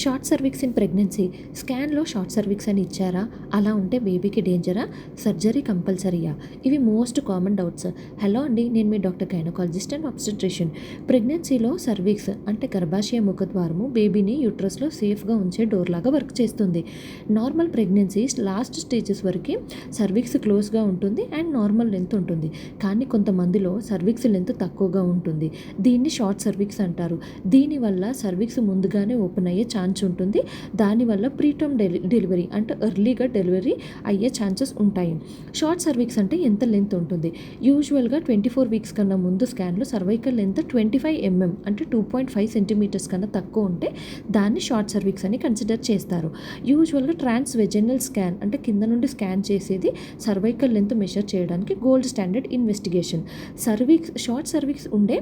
Short cervix in pregnancy. స్కాన్లో short cervix అని ఇచ్చారా? అలా ఉంటే బేబీకి డేంజరా? సర్జరీ కంపల్సరీయా? ఇవి మోస్ట్ కామన్ డౌట్స్. హలో అండి, నేను మీ డాక్టర్ గైనకాలజిస్ట్ అండ్ ఆబ్స్టెట్రిషియన్. ప్రెగ్నెన్సీలో సర్వీక్స్ అంటే గర్భాశయ ముఖద్వారము బేబీని యూట్రస్లో సేఫ్గా ఉంచే డోర్ లాగా వర్క్ చేస్తుంది. నార్మల్ ప్రెగ్నెన్సీస్ లాస్ట్ స్టేజెస్ వరకు సర్వీక్స్ క్లోజ్గా ఉంటుంది అండ్ నార్మల్ లెంత్ ఉంటుంది. కానీ కొంతమందిలో సర్వీక్స్ లెంత్ తక్కువగా ఉంటుంది. దీన్ని షార్ట్ సర్వీక్స్ అంటారు. దీనివల్ల సర్వీక్స్ ముందుగానే ఓపెన్ అయ్యే ఛాన్స్ ఉంటుంది. దానివల్ల ప్రీటర్మ్ డెలివరీ అంటే ఎర్లీగా డెలివరీ అయ్యే ఛాన్సెస్ ఉంటాయి. షార్ట్ సర్వీక్స్ అంటే ఎంత లెంత్ ఉంటుంది? యూజువల్గా 24 వీక్స్ కన్నా ముందు స్కాన్లో సర్వైకల్ లెంత్ 25 mm అంటే 2.5 సెంటీమీటర్స్ కన్నా తక్కువ ఉంటే దాన్ని షార్ట్ సర్వీక్స్ అని కన్సిడర్ చేస్తారు. యూజువల్గా ట్రాన్స్ వెజైనల్ స్కాన్ అంటే కింద నుండి స్కాన్ చేసేది సర్వైకల్ లెంత్ మెషర్ చేయడానికి gold standard investigation. Short cervix ఉండే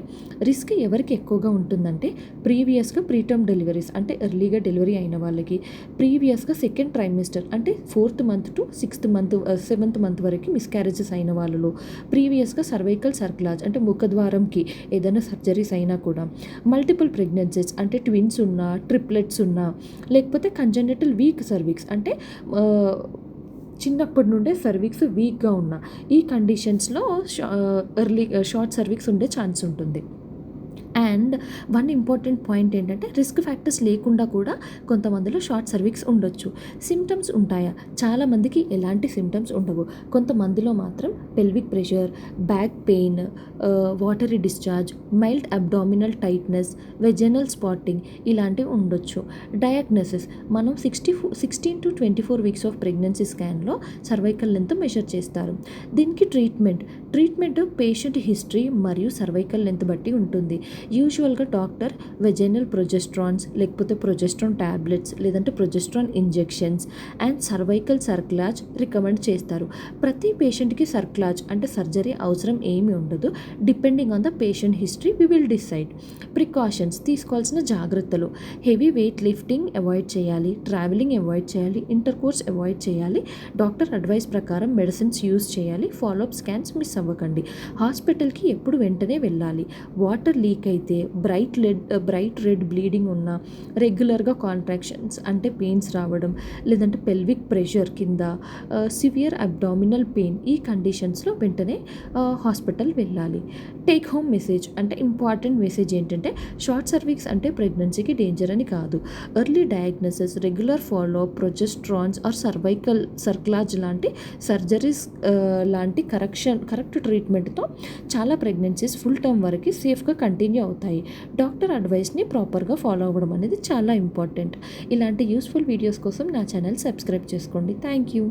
రిస్క్ ఎవరికి ఎక్కువగా ఉంటుందంటే ప్రీవియస్గా ప్రీటర్మ్ డెలివరీస్ అంటే ఎర్లీగా డెలివరీ అయిన వాళ్ళకి, ప్రీవియస్గా సెకండ్ ట్రైమిస్టర్ అంటే 4th month to 7th month వరకు మిస్క్యారేజెస్ అయిన వాళ్ళలో, ప్రీవియస్గా సర్వైకల్ సర్క్లాజ్ అంటే ముఖద్వారంకి ఏదైనా సర్జరీస్ అయినా కూడా, మల్టిపుల్ ప్రెగ్నెన్సీస్ అంటే ట్విన్స్ ఉన్నా, ట్రిప్లెట్స్ ఉన్నా, లేకపోతే కంజెనిటల్ వీక్ సర్వీక్స్ అంటే చిన్నప్పటి నుండే సర్వీక్స్ వీక్గా ఉన్న ఈ కండిషన్స్లో షార్ట్ సర్వీక్స్ ఉండే ఛాన్స్ ఉంటుంది. అండ్ వన్ ఇంపార్టెంట్ పాయింట్ ఏంటంటే రిస్క్ ఫ్యాక్టర్స్ లేకుండా కూడా కొంతమందిలో షార్ట్ సర్వీక్స్ ఉండొచ్చు. సిమ్టమ్స్ ఉంటాయా? చాలామందికి ఎలాంటి సిమ్టమ్స్ ఉండవు. కొంతమందిలో మాత్రం pelvic pressure, back pain, watery discharge, mild abdominal tightness, vaginal spotting ఇలాంటివి ఉండొచ్చు. డయాగ్నోసిస్ మనం 16 to 24 వీక్స్ ఆఫ్ ప్రెగ్నెన్సీ స్కాన్లో సర్వైకల్ లెంత్ మెషర్ చేస్తారు. దీనికి ట్రీట్మెంట్ పేషెంట్ హిస్టరీ మరియు సర్వైకల్ లెంత్ బట్టి ఉంటుంది. యూజువల్గా డాక్టర్ వెజైనల్ ప్రొజెస్ట్రాన్స్ లేకపోతే ప్రొజెస్ట్రాన్ ట్యాబ్లెట్స్ లేదంటే progesterone injections and cervical cerclage recommend చేస్తారు. ప్రతి పేషెంట్కి సర్క్లాజ్ అంటే సర్జరీ అవసరం ఏమీ ఉండదు. Depending on the patient history we will decide. Precautions తీసుకోవాల్సిన జాగ్రత్తలు: హెవీ వెయిట్ లిఫ్టింగ్ అవాయిడ్ చేయాలి, ట్రావెలింగ్ అవాయిడ్ చేయాలి, ఇంటర్ కోర్స్ అవాయిడ్ చేయాలి, డాక్టర్ అడ్వైస్ ప్రకారం మెడిసిన్స్ యూజ్ చేయాలి, ఫాలోఅప్ స్కాన్స్ మిస్ అవ్వకండి, హాస్పిటల్కి ఎప్పుడు వెంటనే వెళ్ళాలి, వాటర్ లీక్ అయితే బ్రైట్ రెడ్ బ్లీడింగ్ ఉన్నా, రెగ్యులర్గా కాంట్రాక్షన్స్ అంటే పెయిన్స్ రావడం, లేదంటే పెల్విక్ ప్రెషర్ కింద, సివియర్ అబ్డామినల్ పెయిన్, ఈ కండిషన్స్లో వెంటనే హాస్పిటల్ వెళ్ళాలి. టేక్ హోమ్ మెసేజ్ అంటే ఇంపార్టెంట్ మెసేజ్ ఏంటంటే షార్ట్ సర్వీక్స్ అంటే ప్రెగ్నెన్సీకి డేంజర్ అని కాదు. Early diagnosis, regular follow up, progesterones are cervical cerclage లాంటి సర్జరీస్ లాంటి కరెక్ట్ ట్రీట్మెంట్తో చాలా ప్రెగ్నెన్సీస్ ఫుల్ టర్మ్ వరకు సేఫ్గా కంటిన్యూ అవుతాయి. డాక్టర్ అడ్వైస్ని ప్రాపర్గా ఫాలో అవ్వడం అనేది చాలా ఇంపార్టెంట్. ఇలాంటి యూస్ఫుల్ వీడియోస్ కోసం నా ఛానల్ సబ్స్క్రైబ్ చేసుకోండి. Thank you.